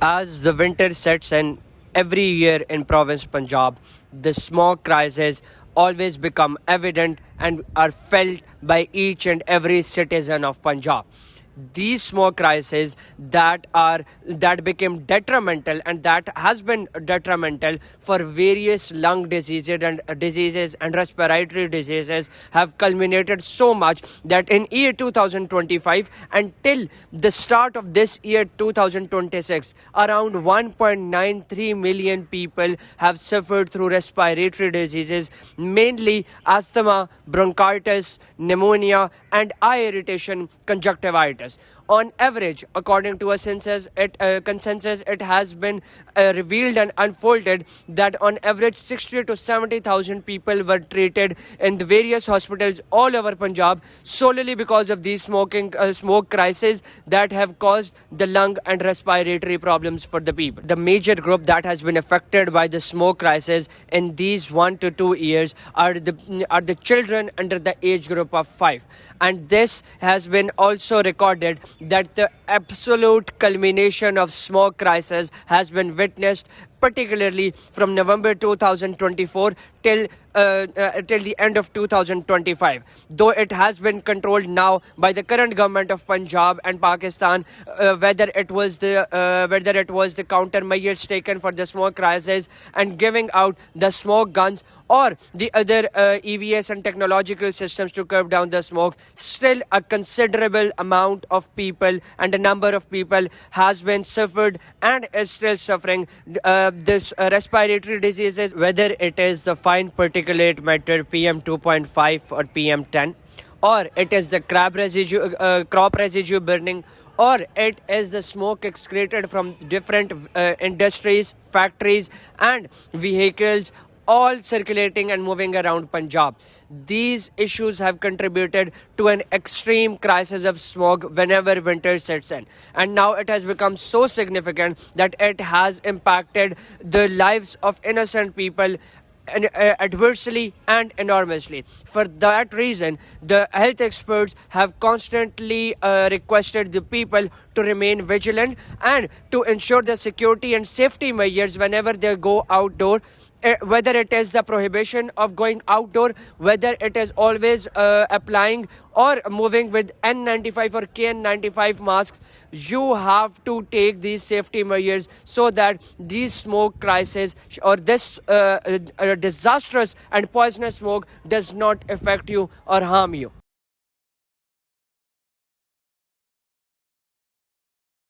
As the winter sets in every year in province Punjab, the smog crisis always become evident and are felt by each and every citizen of Punjab. These smog crises that became detrimental and that has been detrimental for various lung diseases and respiratory diseases have culminated so much that in year 2025 until the start of this year 2026, around 1.93 million people have suffered through respiratory diseases, mainly asthma, bronchitis, pneumonia, and eye irritation, conjunctivitis. On average, according to a consensus, it has been revealed and unfolded that on average 60 to 70,000 people were treated in the various hospitals all over Punjab solely because of these smoke crises that have caused the lung and respiratory problems for the people. The major group that has been affected by the smoke crisis in these 1 to 2 years are the children under the age group of 5, and this has been also recorded that the absolute culmination of smoke crisis has been witnessed particularly from November 2024 till the end of 2025. Though it has been controlled now by the current government of Punjab and Pakistan, whether it was the countermeasures taken for the smoke crisis and giving out the smoke guns or the other EVS and technological systems to curb down the smoke, still a considerable amount of people and a number of people has been suffered and is still suffering this respiratory diseases, whether it is the fine particulate matter PM 2.5 or PM 10, or it is the crop residue burning, or it is the smoke excreted from different industries, factories and vehicles all circulating and moving around Punjab. These issues have contributed to an extreme crisis of smog whenever winter sets in. And now it has become so significant that it has impacted the lives of innocent people adversely and enormously. For that reason, the health experts have constantly requested the people to remain vigilant and to ensure the security and safety measures whenever they go outdoor. Whether it is the prohibition of going outdoor, whether it is always applying or moving with N95 or KN95 masks, you have to take these safety measures so that these smoke crisis or this disastrous and poisonous smoke does not affect you or harm you.